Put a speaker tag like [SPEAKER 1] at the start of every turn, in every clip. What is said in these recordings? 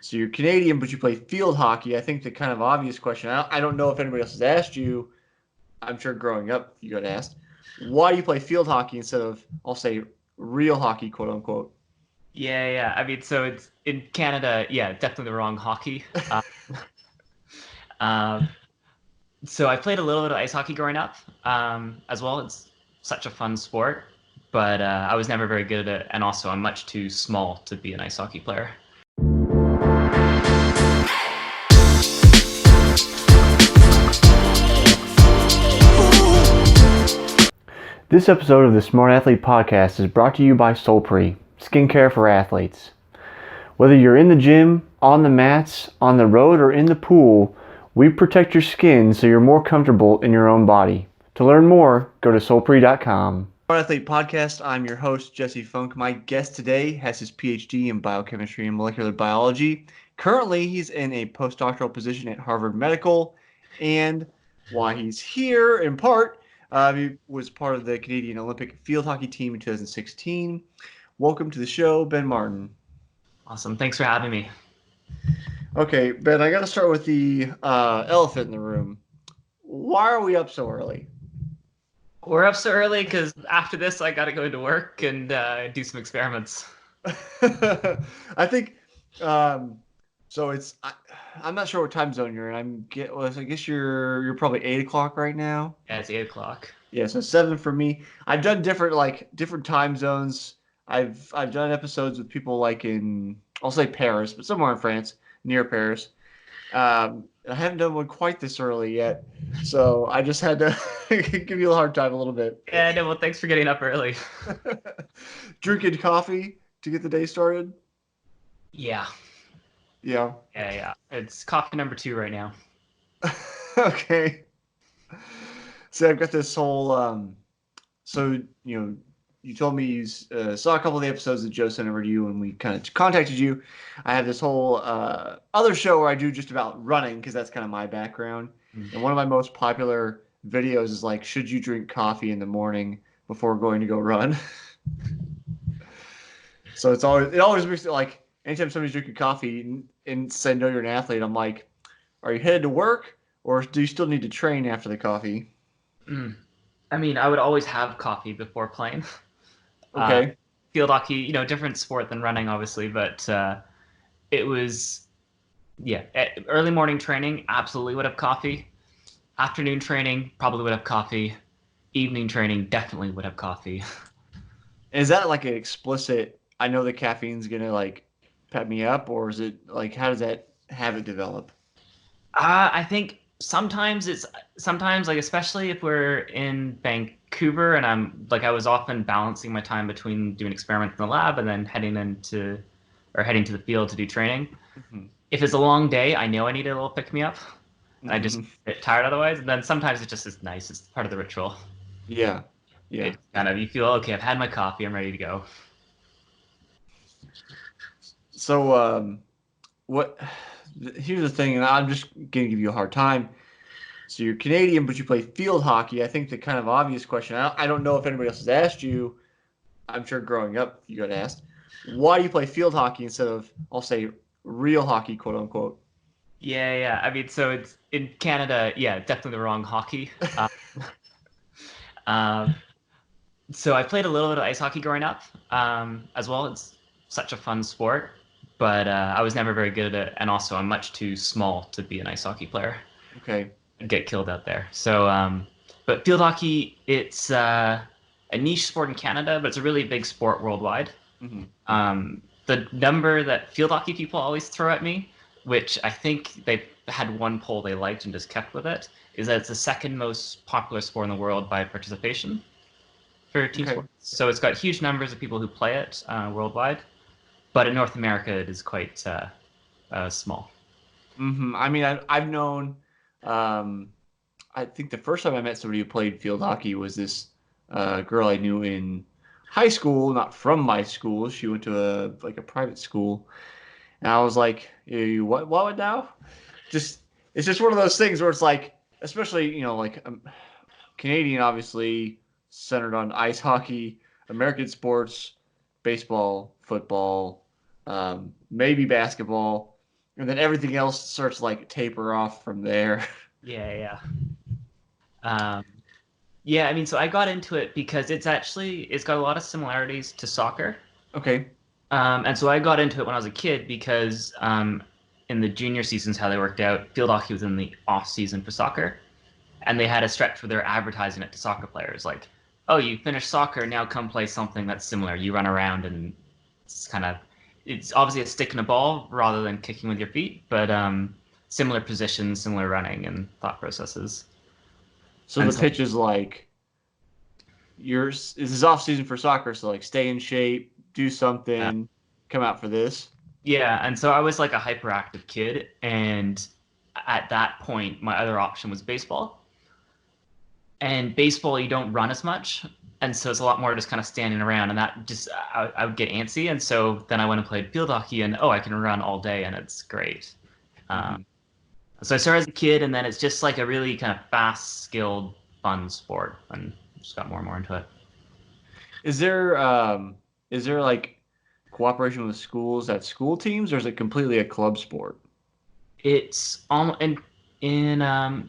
[SPEAKER 1] So you're Canadian, but you play field hockey. I think the kind of obvious question, I don't know if anybody else has asked you, I'm sure growing up you got asked, why do you play field hockey instead of, I'll say, real hockey, quote unquote?
[SPEAKER 2] Yeah. I mean, so it's in Canada. Yeah, definitely the wrong hockey. Uh, so I played a little bit of ice hockey growing up, as well. It's such a fun sport, but I was never very good at it, and also I'm much too small to be an ice hockey player.
[SPEAKER 3] This episode of the Smart Athlete Podcast is brought to you by Solpre, skincare for athletes. Whether you're in the gym, on the mats, on the road, or in the pool, we protect your skin so you're more comfortable in your own body. To learn more, go to solpre.com.
[SPEAKER 1] Smart Athlete Podcast. I'm your host, Jesse Funk. My guest today has his PhD in biochemistry and molecular biology. Currently, he's in a postdoctoral position at Harvard Medical. And why he's here, in part, he was part of the Canadian Olympic field hockey team in 2016. Welcome to the show, Ben Martin.
[SPEAKER 2] Awesome. Thanks for having me.
[SPEAKER 1] Okay, Ben, I got to start with the elephant in the room. Why are we up so early?
[SPEAKER 2] We're up so early because after this, I got to go to work and do some experiments.
[SPEAKER 1] I think so. I'm not sure what time zone you're in. I guess you're probably 8 o'clock right now.
[SPEAKER 2] Yeah, it's 8 o'clock.
[SPEAKER 1] Yeah, so 7 for me. I've done different time zones. I've done episodes with people like in, I'll say Paris, but somewhere in France, near Paris. I haven't done one quite this early yet, so I just had to give you a hard time a little bit.
[SPEAKER 2] Yeah, no, well, thanks for getting up early.
[SPEAKER 1] Drinking coffee to get the day started.
[SPEAKER 2] Yeah.
[SPEAKER 1] Yeah.
[SPEAKER 2] Yeah. It's coffee number 2 right now.
[SPEAKER 1] Okay. So I've got this whole. So you told me you saw a couple of the episodes that Joe sent over to you, and we kind of contacted you. I have this whole other show where I do just about running because that's kind of my background. And one of my most popular videos is like, should you drink coffee in the morning before going to go run? So it always makes it like anytime somebody's drinking coffee and say no, you're an athlete, I'm like, are you headed to work or do you still need to train after the coffee?
[SPEAKER 2] Mm. I mean, I would always have coffee before playing. Uh,
[SPEAKER 1] Okay.
[SPEAKER 2] Field hockey, different sport than running, obviously, but it was, yeah, early morning training, absolutely would have coffee. Afternoon training, probably would have coffee. Evening training, definitely would have coffee.
[SPEAKER 1] Is that like an explicit, I know the caffeine's gonna like pep me up, or is it like how does that habit develop?
[SPEAKER 2] I think sometimes like especially if we're in Vancouver and I was often balancing my time between doing experiments in the lab and then heading to the field to do training.
[SPEAKER 1] Hmm.
[SPEAKER 2] If it's a long day, I know I need a little pick me up. I just
[SPEAKER 1] Hmm.
[SPEAKER 2] get tired otherwise. And then sometimes it just is nice. It's part of the ritual.
[SPEAKER 1] Yeah. Yeah.
[SPEAKER 2] It kind of you feel okay. I've had my coffee. I'm ready to go.
[SPEAKER 1] So what here's the thing, and I'm just gonna give you a hard time. So you're Canadian, but you play field hockey. I think the kind of obvious question, I don't know if anybody else has asked you, I'm sure growing up you got asked, why do you play field hockey instead of, I'll say, real hockey, quote unquote?
[SPEAKER 2] Yeah. I mean, so it's in Canada. Yeah, definitely the wrong hockey. Um, so I played a little bit of ice hockey growing up, as well. It's such a fun sport, but I was never very good at it, and also I'm much too small to be an ice hockey player.
[SPEAKER 1] Okay.
[SPEAKER 2] I'd get killed out there. So, but field hockey, it's a niche sport in Canada, but it's a really big sport worldwide.
[SPEAKER 1] Hmm.
[SPEAKER 2] The number that field hockey people always throw at me, which I think they had one poll they liked and just kept with it, is that it's the second most popular sport in the world by participation for team
[SPEAKER 1] Okay.
[SPEAKER 2] sports. So it's got huge numbers of people who play it worldwide, but in North America it is quite small.
[SPEAKER 1] I mean, I've known. Um, I think the first time I met somebody who played field hockey was this girl I knew in high school, not from my school. She went to a private school, and I was like, "You what now?" Just it's just one of those things where it's like, especially like Canadian, obviously centered on ice hockey, American sports, baseball, football. maybe basketball, and then everything else starts to like taper off from there.
[SPEAKER 2] Yeah, yeah. Yeah, I mean, so I got into it because it's got a lot of similarities to soccer.
[SPEAKER 1] Okay.
[SPEAKER 2] And so I got into it when I was a kid because in the junior seasons, how they worked out, field hockey was in the off season for soccer, and they had a stretch where they're advertising it to soccer players, like, "Oh, you finished soccer, now come play something that's similar. You run around and it's obviously a stick and a ball rather than kicking with your feet, but similar positions, similar running and thought processes."
[SPEAKER 1] So
[SPEAKER 2] And
[SPEAKER 1] the
[SPEAKER 2] so
[SPEAKER 1] pitch is like this is off season for soccer, so like stay in shape, do something, come out for this.
[SPEAKER 2] Yeah, and so I was like a hyperactive kid, and at that point, my other option was baseball. And baseball, you don't run as much, and so it's a lot more just kind of standing around, and that just I would get antsy, and so then I went and played field hockey, and I can run all day, and it's great.
[SPEAKER 1] Mm-hmm.
[SPEAKER 2] So I started as a kid, and then it's just like a really kind of fast, skilled, fun sport, and just got more and more into it.
[SPEAKER 1] Is there like cooperation with schools at school teams, or is it completely a club sport?
[SPEAKER 2] It's almost in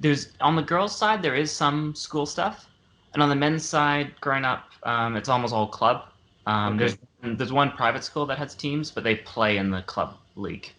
[SPEAKER 2] there's on the girls' side there is some school stuff, and on the men's side, growing up, it's almost all club.
[SPEAKER 1] Okay.
[SPEAKER 2] There's one private school that has teams, but they play in the club league.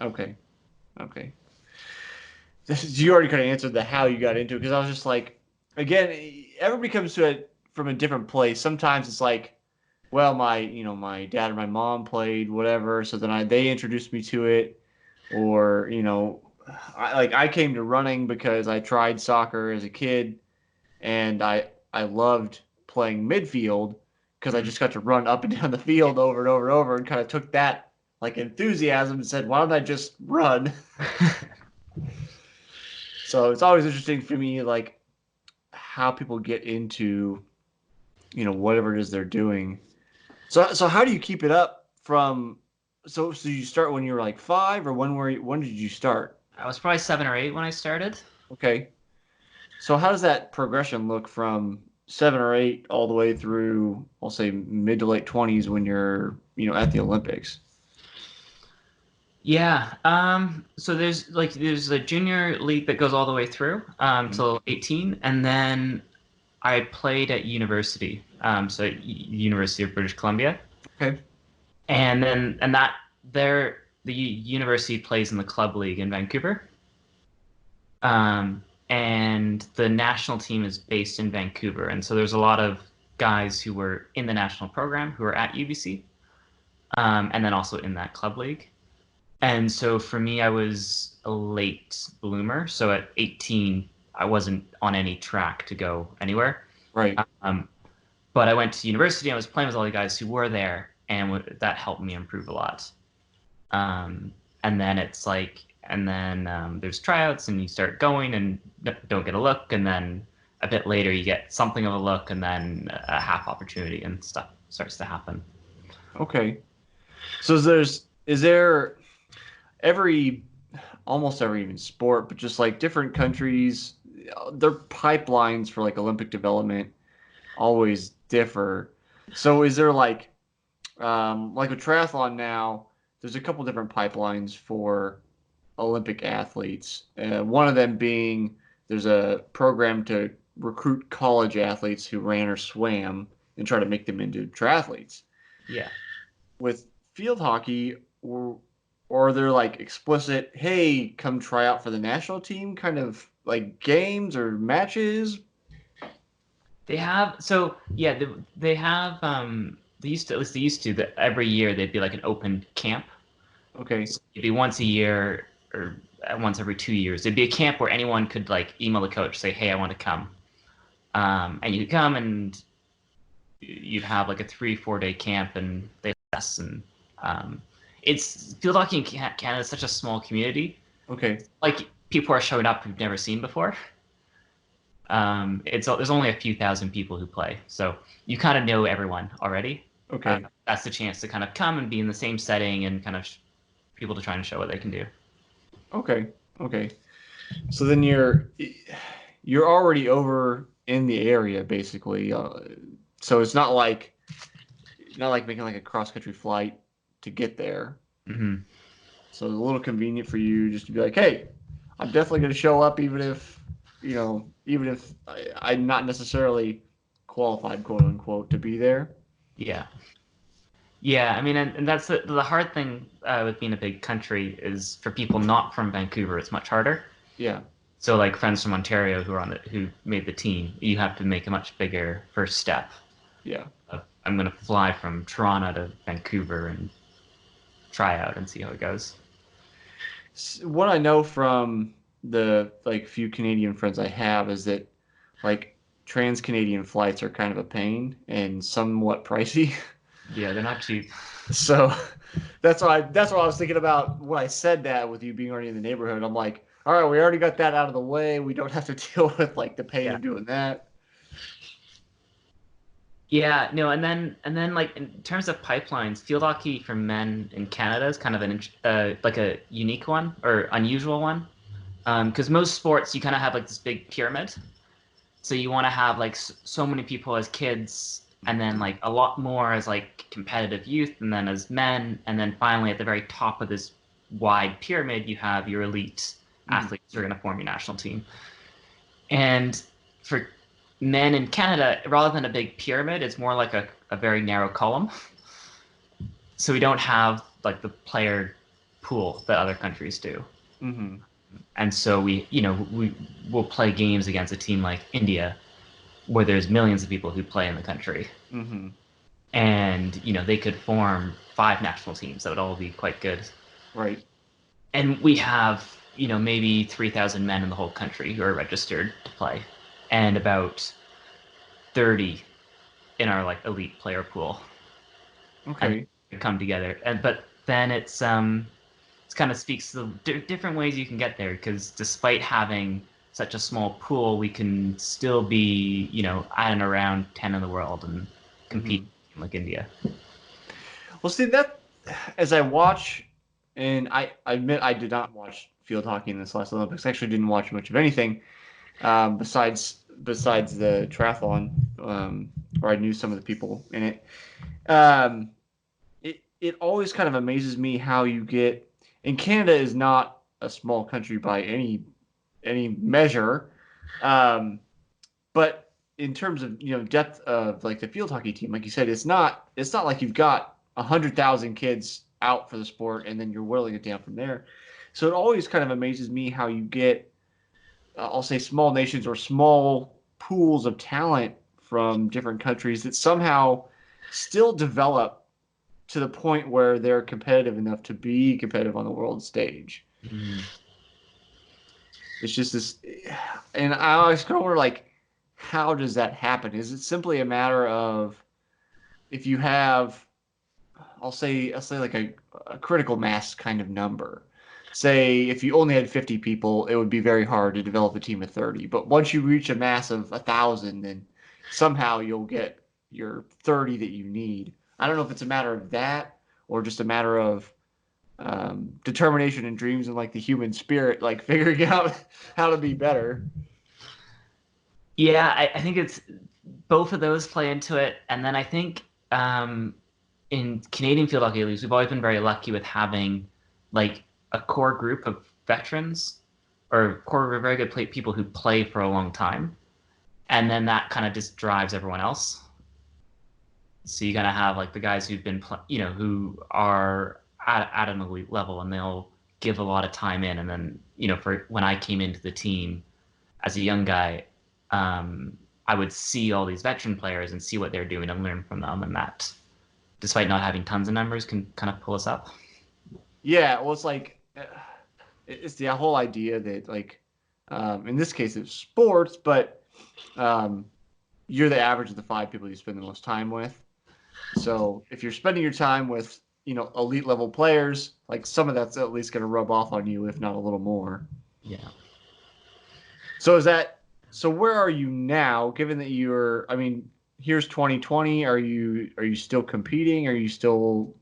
[SPEAKER 1] Okay. Okay. You already kind of answered the how you got into it because I was just like, again, everybody comes to it from a different place. Sometimes it's like, well, my dad or my mom played whatever, so then they introduced me to it, or I came to running because I tried soccer as a kid, and I loved playing midfield because I just got to run up and down the field over and over and over, and kind of took that like enthusiasm and said, why don't I just run? So it's always interesting for me, like how people get into, whatever it is they're doing. So how do you keep it up from? So you start when you were like 5, or when did you start?
[SPEAKER 2] I was probably 7 or 8 when I started.
[SPEAKER 1] Okay. So how does that progression look from 7 or 8 all the way through, I'll say mid to late 20s when you're, at the Olympics?
[SPEAKER 2] Yeah. So there's a junior league that goes all the way through till 18, and then I played at university. So University of British Columbia.
[SPEAKER 1] Okay.
[SPEAKER 2] And then and that there the university plays in the club league in Vancouver. And the national team is based in Vancouver, and so there's a lot of guys who were in the national program who are at UBC, and then also in that club league. And so for me, I was a late bloomer. So at 18, I wasn't on any track to go anywhere.
[SPEAKER 1] Right.
[SPEAKER 2] But I went to university. I was playing with all the guys who were there, and that helped me improve a lot. And then it's like, and then there's tryouts, and you start going and don't get a look, and then a bit later you get something of a look, and then a half opportunity, and stuff starts to happen.
[SPEAKER 1] Okay. So is there almost every even sport, but just like different countries, their pipelines for like Olympic development always differ. So is there like with triathlon now, there's a couple different pipelines for Olympic athletes. One of them being there's a program to recruit college athletes who ran or swam and try to make them into triathletes.
[SPEAKER 2] Yeah.
[SPEAKER 1] With field hockey, or they're like explicit, hey, come try out for the national team kind of like games or matches?
[SPEAKER 2] They have they have they used to, at least they used to, that every year they'd be like an open camp.
[SPEAKER 1] Okay.
[SPEAKER 2] So it'd be once a year or once every 2 years. It'd be a camp where anyone could like email the coach, say, hey, I want to come. And you could come and you'd have like a 3-4 day camp, and they assess, and it's field hockey in Canada is such a small community.
[SPEAKER 1] Okay.
[SPEAKER 2] Like people are showing up who've never seen before. There's only a few thousand people who play, so you kind of know everyone already.
[SPEAKER 1] Okay.
[SPEAKER 2] That's the chance to kind of come and be in the same setting and kind of people to try and show what they can do.
[SPEAKER 1] Okay. Okay. So then you're already over in the area basically. So it's not like making like a cross country flight to get there.
[SPEAKER 2] Mm-hmm.
[SPEAKER 1] So it's a little convenient for you just to be like, hey, I'm definitely going to show up even if, I'm not necessarily qualified, quote unquote, to be there.
[SPEAKER 2] Yeah. Yeah, I mean, and that's the hard thing with being a big country is for people not from Vancouver, it's much harder.
[SPEAKER 1] Yeah.
[SPEAKER 2] So like friends from Ontario who made the team, you have to make a much bigger first step.
[SPEAKER 1] Yeah.
[SPEAKER 2] I'm gonna fly from Toronto to Vancouver and try out and see how it goes.
[SPEAKER 1] What I know from the like few Canadian friends I have is that like trans-Canadian flights are kind of a pain and somewhat pricey.
[SPEAKER 2] Yeah, they're not cheap.
[SPEAKER 1] So that's what I was thinking about when I said that with you being already in the neighborhood. I'm like, all right, we already got that out of the way. We don't have to deal with like the pain
[SPEAKER 2] Yeah.
[SPEAKER 1] of doing that.
[SPEAKER 2] Yeah, no, and then like in terms of pipelines, field hockey for men in Canada is kind of like a unique one or unusual one. Because most sports you kind of have like this big pyramid. So you want to have like so many people as kids, and then like a lot more as like competitive youth, and then as men, and then finally at the very top of this wide pyramid, you have your elite athletes who are going to form your national team. And for men in Canada, rather than a big pyramid, it's more like a very narrow column. So we don't have like the player pool that other countries do.
[SPEAKER 1] Mm-hmm.
[SPEAKER 2] And so we will play games against a team like India, where there's millions of people who play in the country,
[SPEAKER 1] Mm-hmm.
[SPEAKER 2] and they could form 5 national teams that would all be quite good.
[SPEAKER 1] Right.
[SPEAKER 2] And we have maybe 3,000 men in the whole country who are registered to play, and about 30 in our like elite player pool.
[SPEAKER 1] Okay.
[SPEAKER 2] And come together, but then it's kind of speaks to the different ways you can get there, because despite having such a small pool, we can still be, at and around 10 in the world and compete like India.
[SPEAKER 1] Well, see that as I watch, and I admit I did not watch field hockey in this last Olympics. I actually didn't watch much of anything besides the triathlon, where I knew some of the people in it. Um, it always kind of amazes me how you get. And Canada is not a small country by any measure, but in terms of depth of like the field hockey team, like you said, it's not like you've got 100,000 kids out for the sport and then you're whittling it down from there. So it always kind of amazes me how you get, I'll say, small nations or small pools of talent from different countries that somehow still develop to the point where they're competitive enough to be competitive on the world stage.
[SPEAKER 2] Mm-hmm.
[SPEAKER 1] It's just this, and I always kind of wonder, like, how does that happen? Is it simply a matter of if you have, I'll say like a critical mass kind of number. Say if you only had 50 people, it would be very hard to develop a team of 30. But once you reach a mass of 1,000, then somehow you'll get your 30 that you need. I don't know if it's a matter of that or just a matter of determination and dreams and like the human spirit, like figuring out how to be better.
[SPEAKER 2] Yeah, I think it's both of those play into it, and then I think in Canadian field hockey leagues, we've always been very lucky with having like a core group of veterans or core very good people who play for a long time, and then that kind of just drives everyone else. So you're gonna have like the guys who've been who are at an elite level, and they'll give a lot of time in, and then for when I came into the team as a young guy, I would see all these veteran players and see what they're doing and learn from them, and that, despite not having tons of numbers, can kind of pull us up.
[SPEAKER 1] Yeah, well, it's like it's the whole idea that like in this case it's sports, but you're the average of the 5 people you spend the most time with. So if you're spending your time with elite level players, like some of that's at least going to rub off on you, if not a little more.
[SPEAKER 2] Yeah.
[SPEAKER 1] So where are you now? Given that here's 2020. Are you still competing? Are you still,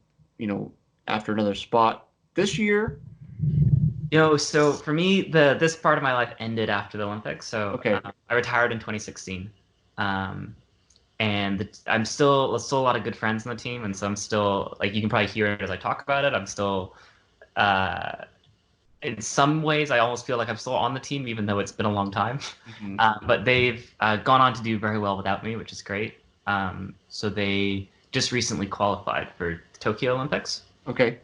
[SPEAKER 1] after another spot this year?
[SPEAKER 2] So for me, this part of my life ended after the Olympics. So
[SPEAKER 1] okay.
[SPEAKER 2] I retired in 2016, and I'm still a lot of good friends on the team, and so I'm still like you can probably hear it as I talk about it. I'm still in some ways I almost feel like I'm still on the team, even though it's been a long time.
[SPEAKER 1] Mm-hmm.
[SPEAKER 2] But they've gone on to do very well without me, which is great. So they just recently qualified for the Tokyo Olympics.
[SPEAKER 1] Okay.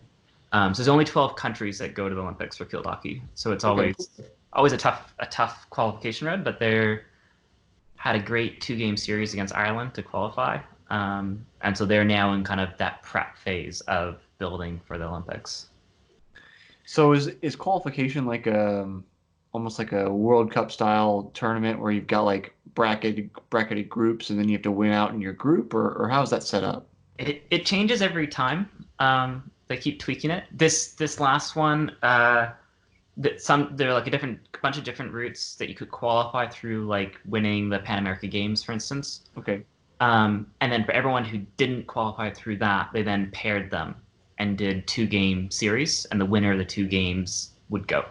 [SPEAKER 2] So there's only 12 countries that go to the Olympics for field hockey, so it's
[SPEAKER 1] Okay.
[SPEAKER 2] always a tough qualification road. But they're had a great 2-game series against Ireland to qualify, and so they're now in kind of that prep phase of building for the Olympics.
[SPEAKER 1] So is qualification like almost like a World Cup style tournament where you've got like bracketed groups and then you have to win out in your group, or how's that set up?
[SPEAKER 2] It changes every time. They keep tweaking it. This last one, there are like a bunch of different routes that you could qualify through, like winning the Pan American Games, for instance.
[SPEAKER 1] Okay.
[SPEAKER 2] And then for everyone who didn't qualify through that, they then paired them and did 2-game series, and the winner of the 2 games would go.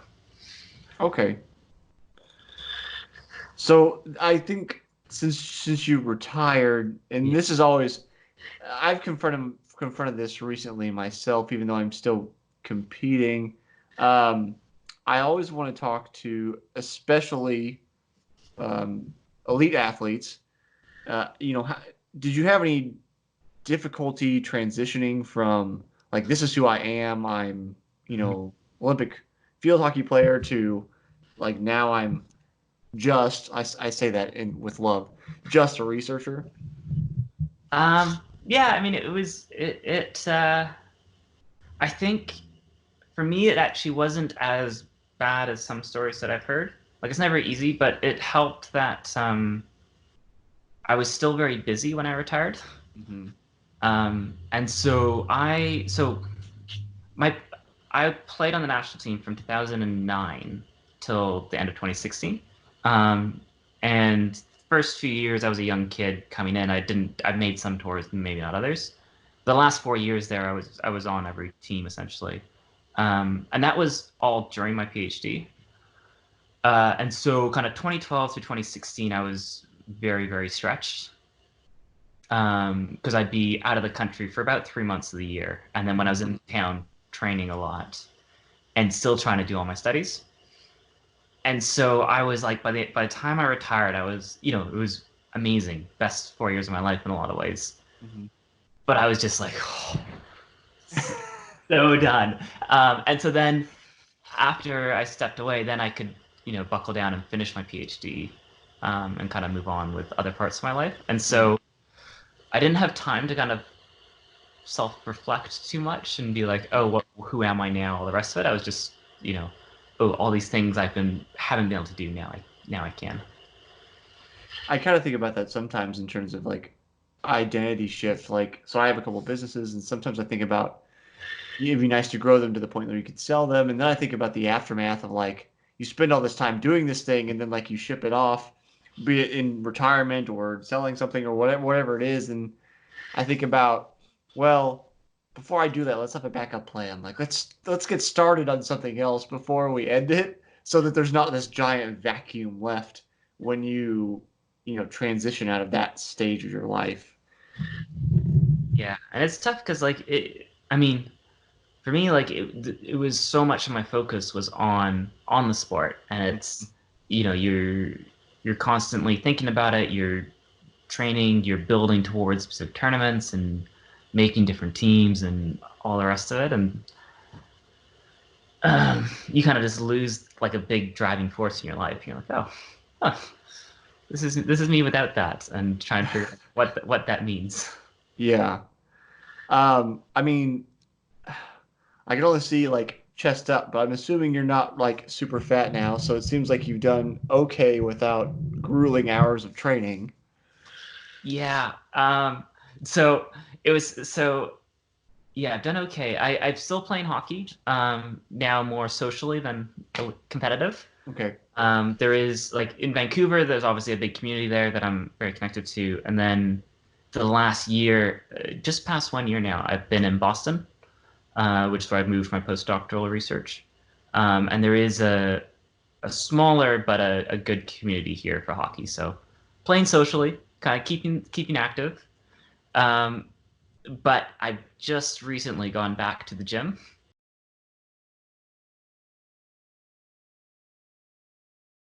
[SPEAKER 1] Okay. So I think since you retired, and this is always, I've confronted this recently myself, even though I'm still competing. I always want to talk to, especially elite athletes. Did you have any difficulty transitioning from like this is who I am? I'm Olympic field hockey player to like now I'm just I say that with love, just a researcher.
[SPEAKER 2] Yeah, I mean I think for me it actually wasn't as bad as some stories that I've heard. Like it's never easy, but it helped that I was still very busy when I retired.
[SPEAKER 1] Mm-hmm.
[SPEAKER 2] And so I played on the national team from 2009 till the end of 2016. And first few years I was a young kid coming in. I made some tours, maybe not others. The last 4 years there, I was on every team essentially. And that was all during my PhD. And so kind of 2012 through 2016, I was very, very stretched. Because I'd be out of the country for about 3 months of the year. And then when I was in town training a lot and still trying to do all my studies. And so I was like, by the time I retired, I was, it was amazing. Best 4 years of my life in a lot of ways.
[SPEAKER 1] Mm-hmm.
[SPEAKER 2] But I was just like, so done. And so then after I stepped away, then I could, buckle down and finish my PhD and kind of move on with other parts of my life. And so I didn't have time to kind of self-reflect too much and be like, oh, who am I now? All the rest of it. I was just, all these things haven't been able to do now. I can.
[SPEAKER 1] I kind of think about that sometimes in terms of like identity shift. Like, so I have a couple of businesses, and sometimes I think about it'd be nice to grow them to the point where you could sell them, and then I think about the aftermath of like you spend all this time doing this thing, and then like you ship it off, be it in retirement or selling something or whatever it is, and I think about, well, before I do that, let's have a backup plan. Like let's get started on something else before we end it, so that there's not this giant vacuum left when you transition out of that stage of your life.
[SPEAKER 2] Yeah, and it's tough because like for me, like it was so much of my focus was on the sport, and it's you're constantly thinking about it. You're training, you're building towards specific tournaments and making different teams and all the rest of it, and you kind of just lose like a big driving force in your life. You're like, oh, this is me without that, and trying to figure out what that means.
[SPEAKER 1] Yeah. I mean, I can only see like chest up, but I'm assuming you're not like super fat now, so it seems like you've done okay without grueling hours of training.
[SPEAKER 2] Yeah. So it was yeah, I've done okay. I'm still playing hockey. Now more socially than competitive.
[SPEAKER 1] Okay.
[SPEAKER 2] There is like in Vancouver, there's obviously a big community there that I'm very connected to, and then for the last year, just past 1 year now, I've been in Boston, which is where I've moved for my postdoctoral research. And there is a smaller but a good community here for hockey. So playing socially, kind of keeping active. But I've just recently gone back to the gym.